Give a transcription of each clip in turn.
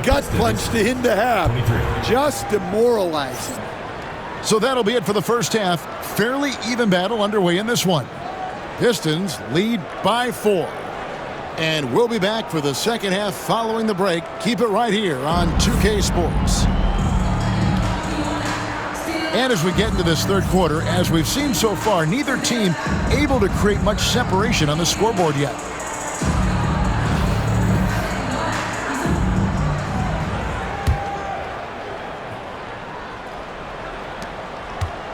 gut punch to him to have. Just demoralizing. So that'll be it for the first half. Fairly even battle underway in this one. Pistons lead by 4. And we'll be back for the second half following the break. Keep it right here on 2K Sports. And as we get into this third quarter, as we've seen so far, neither team able to create much separation on the scoreboard yet.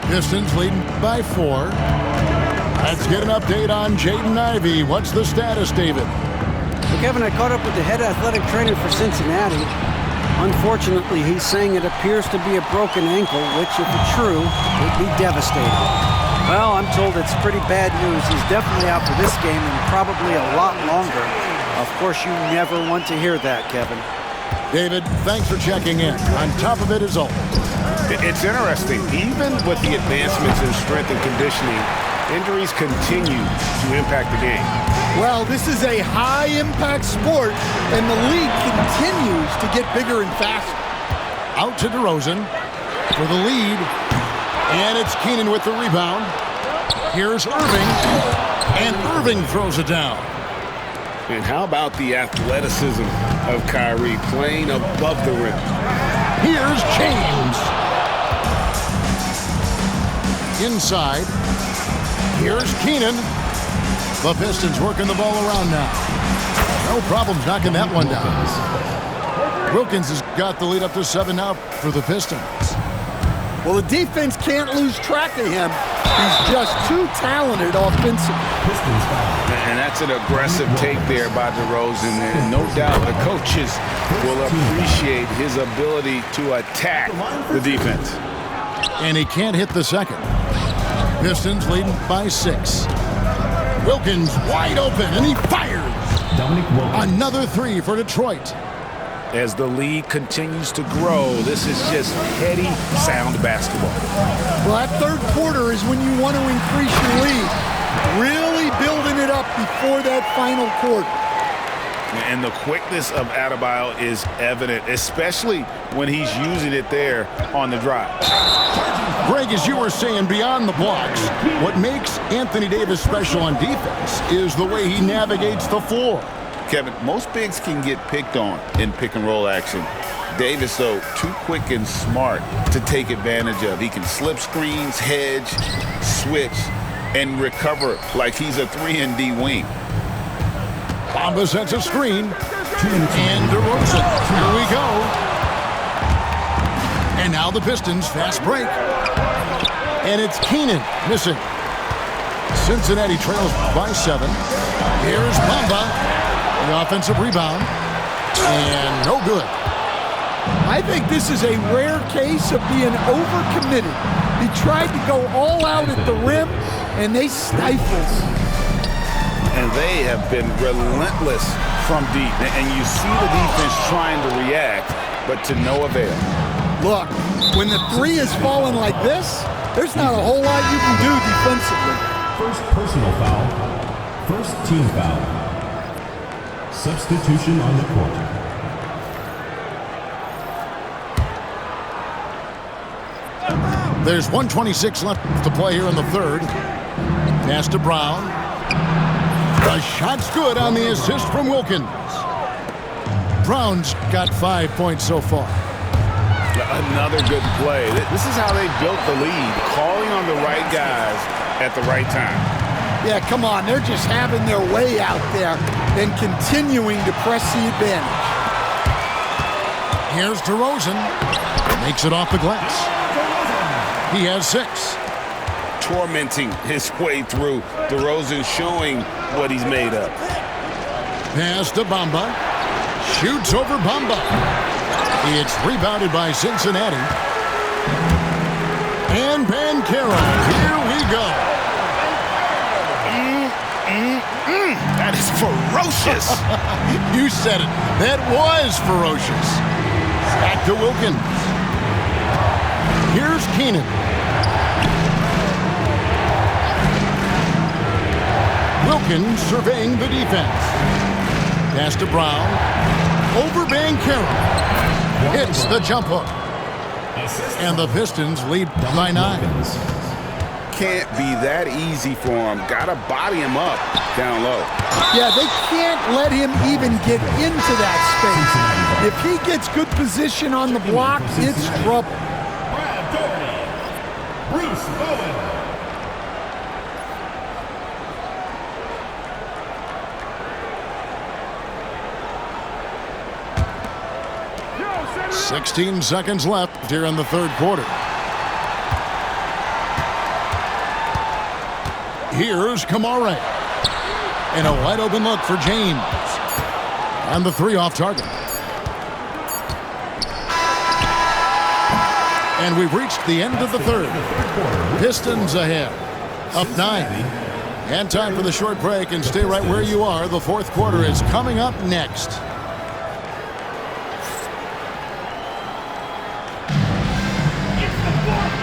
Pistons leading by 4. Let's get an update on Jaden Ivey. What's the status, David? Well, Kevin, I caught up with the head athletic trainer for Cincinnati. Unfortunately, he's saying it appears to be a broken ankle, which, if it's true, would be devastating. Well, I'm told it's pretty bad news. He's definitely out for this game and probably a lot longer. Of course, you never want to hear that, Kevin. David, thanks for checking in. On top of it is all. It's interesting. Even with the advancements in strength and conditioning, injuries continue to impact the game. Well, this is a high-impact sport, and the league continues to get bigger and faster. Out to DeRozan for the lead. And it's Keenan with the rebound. Here's Irving. And Irving throws it down. And how about the athleticism of Kyrie playing above the rim? Here's James. Inside. Here's Keenan. The Pistons working the ball around now. No problems knocking that one down. Wilkins has got the lead up to 7 now for the Pistons. Well, the defense can't lose track of him. He's just too talented offensively. And that's an aggressive take there by DeRozan. And no doubt the coaches will appreciate his ability to attack the defense. And he can't hit the second. Pistons leading by 6. Wilkins wide open, and he fires. Another 3 for Detroit. As the lead continues to grow, this is just heady, sound basketball. Well, that third quarter is when you want to increase your lead. Really building it up before that final quarter. And the quickness of Adebayo is evident, especially when he's using it there on the drive. Greg, as you were saying, beyond the blocks, what makes Anthony Davis special on defense is the way he navigates the floor. Kevin, most bigs can get picked on in pick-and-roll action. Davis, though, too quick and smart to take advantage of. He can slip screens, hedge, switch, and recover like he's a 3-and-D wing. Bamba sets a screen. And DeRozan. Here we go. And now the Pistons fast break. And it's Keenan missing. Cincinnati trails by 7. Here's Bamba. The offensive rebound. And no good. I think this is a rare case of being overcommitted. He tried to go all out at the rim, and they stifled. And they have been relentless from deep. And you see the defense trying to react, but to no avail. Look, when the 3 is falling like this, there's not a whole lot you can do defensively. First personal foul. First team foul. Substitution on the court. There's 1:26 left to play here in the third. Pass to Brown. The shot's good on the assist from Wilkins. Brown's got 5 points so far. Another good play. This is how they built the lead, calling on the right guys at the right time. Yeah, come on. They're just having their way out there and continuing to press the advantage. Here's DeRozan. Makes it off the glass. He has 6. Tormenting his way through. DeRozan showing what he's made of. Pass to Bamba. Shoots over Bamba. It's rebounded by Cincinnati. And Banchero. Here we go. That is ferocious. You said it. That was ferocious. Back to Wilkins. Here's Keenan. Wilkins surveying the defense. Pass to Brown. Over Banchero. hits the jump hook. And the Pistons lead by 9. Can't be that easy for him. Got to body him up down low. Yeah, they can't let him even get into that space. If he gets good position on the block, it's trouble. Brad Daugherty. Bruce Bowen. – 16 seconds left here in the third quarter. Here's Kamara. And a wide open look for James. And the 3 off target. And we've reached the end of the third. Pistons ahead. Up 9. And time for the short break, and stay right where you are. The fourth quarter is coming up next.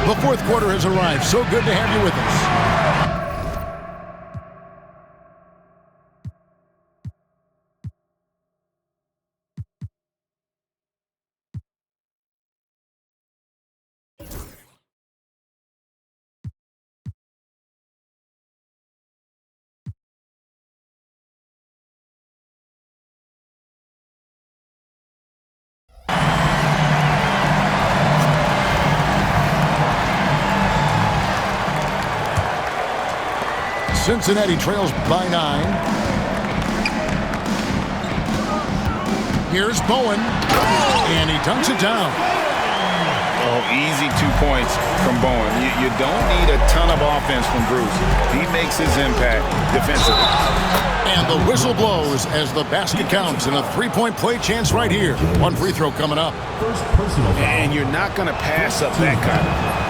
The fourth quarter has arrived. So good to have you with us. Cincinnati trails by 9. Here's Bowen, and he dunks it down. Oh, easy 2 points from Bowen. You don't need a ton of offense from Bruce. He makes his impact defensively. And the whistle blows as the basket counts, and a 3-point play chance right here. One free throw coming up. First personal foul. And you're not going to pass up that kind of.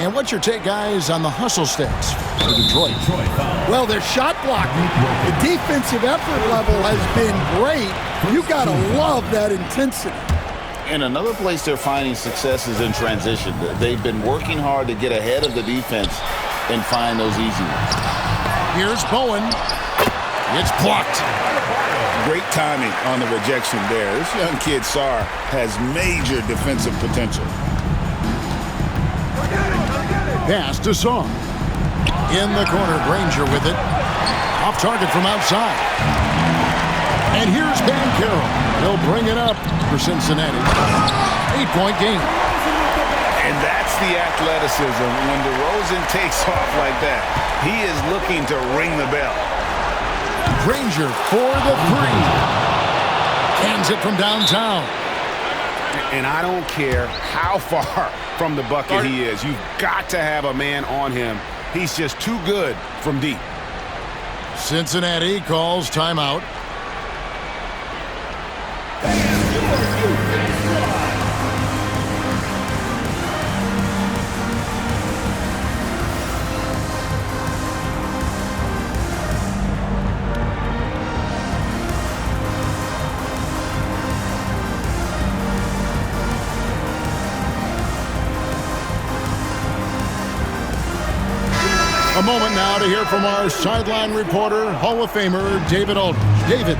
And what's your take, guys, on the hustle stats for Detroit? Well, they're shot blocking. The defensive effort level has been great. You got to love that intensity. And another place they're finding success is in transition. They've been working hard to get ahead of the defense and find those easy ones. Here's Bowen. It's blocked. Great timing on the rejection there. This young kid, Sarr, has major defensive potential. Pass to Song. In the corner, Granger with it. Off target from outside. And here's Banchero. He'll bring it up for Cincinnati. 8-point game. And that's the athleticism. When DeRozan takes off like that, he is looking to ring the bell. Granger for the 3. Cans it from downtown. And I don't care how far from the bucket he is. You've got to have a man on him. He's just too good from deep. Cincinnati calls timeout. A moment now to hear from our sideline reporter, Hall of Famer David Aldridge. David.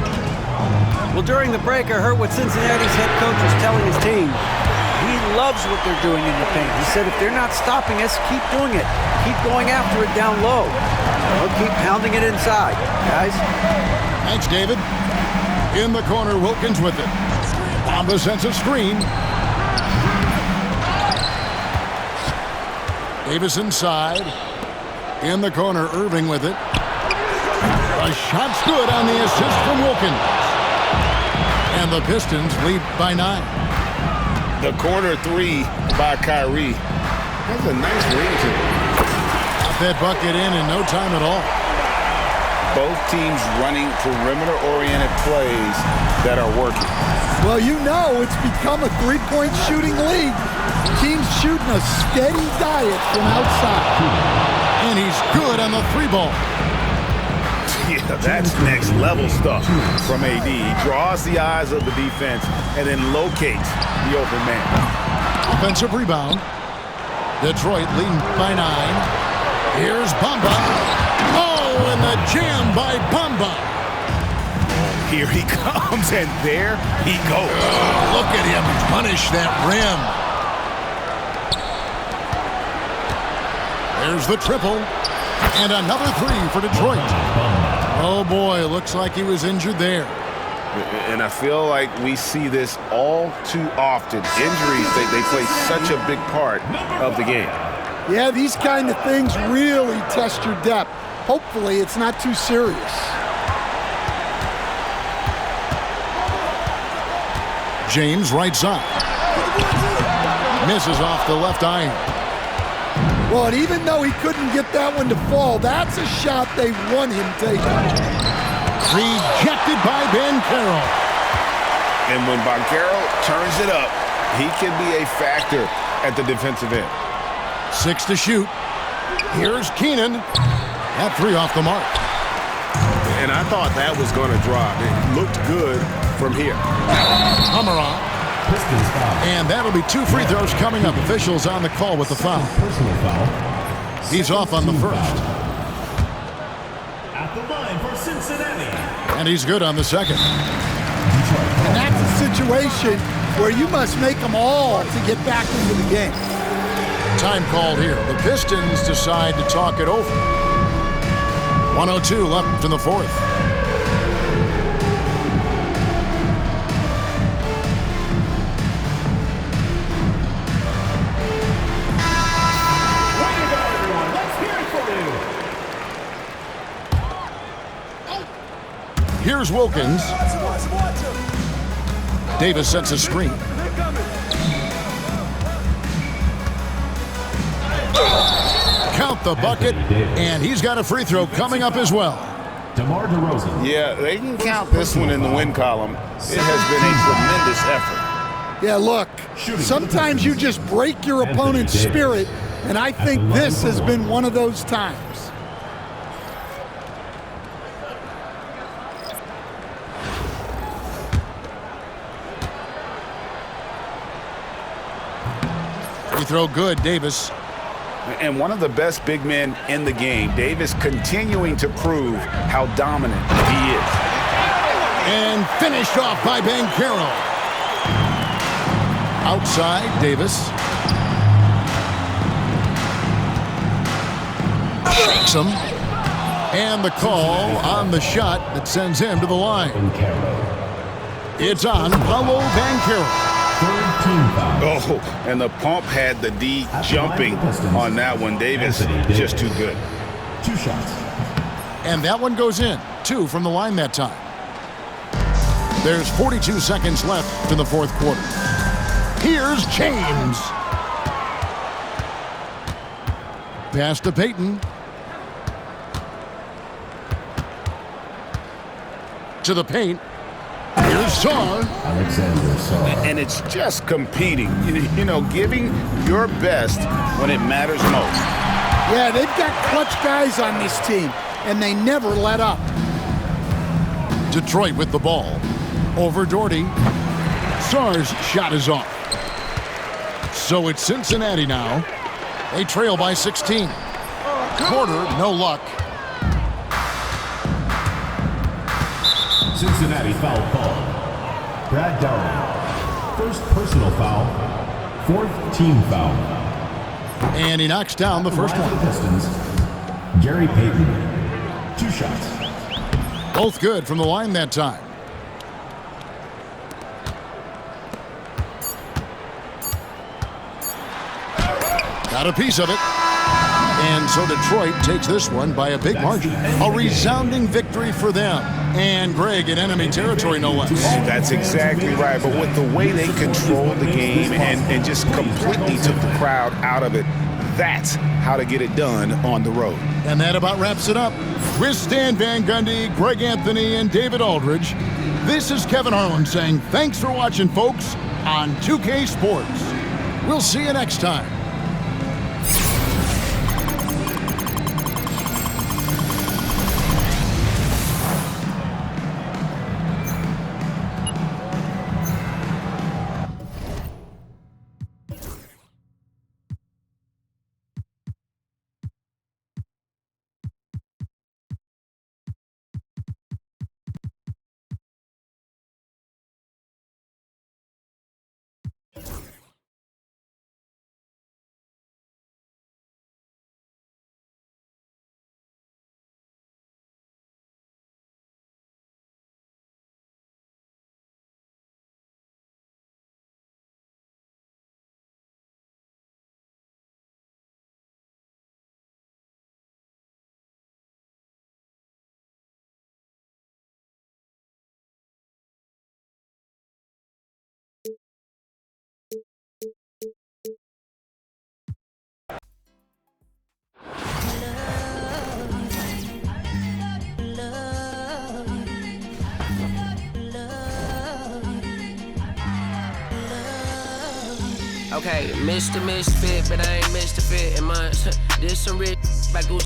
Well, during the break, I heard what Cincinnati's head coach was telling his team. He loves what they're doing in the paint. He said, if they're not stopping us, keep doing it. Keep going after it down low. We'll keep pounding it inside, guys. Thanks, David. In the corner, Wilkins with it. On the defensive screen. Davis inside. In the corner, Irving with it. A shot's good on the assist from Wilkins. And the Pistons lead by 9. The corner 3 by Kyrie. That's a nice ring to it. Got that bucket in no time at all. Both teams running perimeter-oriented plays that are working. Well, you know it's become a three-point shooting league. Teams shooting a steady diet from outside. And he's good on the 3-ball. Yeah, that's next level stuff from AD. He draws the eyes of the defense and then locates the open man. Offensive rebound. Detroit leading by 9. Here's Bamba. Oh, and the jam by Bamba. Here he comes, and there he goes. Look at him punish that rim. There's the triple. And another three for Detroit. Oh, boy, looks like he was injured there. And I feel like we see this all too often. Injuries, they play such a big part of the game. Yeah, these kind of things really test your depth. Hopefully, it's not too serious. James right side. Misses off the left iron. Well, and even though he couldn't get that one to fall, that's a shot they want him taking. Rejected by Banchero. And when Banchero turns it up, he can be a factor at the defensive end. 6 to shoot. Here's Keenan. That three off the mark. And I thought that was going to drop. It looked good from here. Amarant. Pistons foul. And that'll be 2 free throws coming up. Officials on the call with the foul. Personal foul. He's off on the Team first. foul. At the line for Cincinnati. And he's good on the second. And that's a situation where you must make them all to get back into the game. Time called here. The Pistons decide to talk it over. 1:02 left in the fourth. Way to go, everyone. Let's hear it for you. Here's Wilkins. Davis sets a screen. Count the bucket, and he's got a free throw coming up as well. DeMar DeRozan. Yeah, they can count this one in the win column. It has been a tremendous effort. Yeah, look, sometimes you just break your opponent's spirit, and I think this has been one of those times. Free throw good, Davis. And one of the best big men in the game, Davis continuing to prove how dominant he is. And finished off by Banchero. Outside, Davis. Breaks him. And the call on the shot that sends him to the line. It's on Paolo Banchero. Third team foul. Oh, and the pump had the D jumping on that one. Davis, just too good. 2 shots. And that one goes in. 2 from the line that time. There's 42 seconds left in the fourth quarter. Here's James. Pass to Payton. To the paint. Here's Sarr. Alexander Sarr. And it's just competing, you know, giving your best when it matters most. Yeah, they've got clutch guys on this team, and they never let up. Detroit with the ball. Over Doherty. Sarr's shot is off. So it's Cincinnati now. They trail by 16. Porter, no luck. Cincinnati foul call. Brad Downey. First personal foul. Fourth team foul. And he knocks down the first one. Pistons. Gary Payton. 2 shots. Both good from the line that time. Got a piece of it. And so Detroit takes this one by a big margin. A resounding victory for them. And Greg in enemy territory, no less. That's exactly right. But with the way they controlled the game and just completely took the crowd out of it, that's how to get it done on the road. And that about wraps it up. With Stan Van Gundy, Greg Anthony, and David Aldridge, this is Kevin Harlan saying thanks for watching, folks, on 2K Sports. We'll see you next time. Okay, Mr. Misfit, but I ain't Mr. Fit in much. This some rich like Gucci.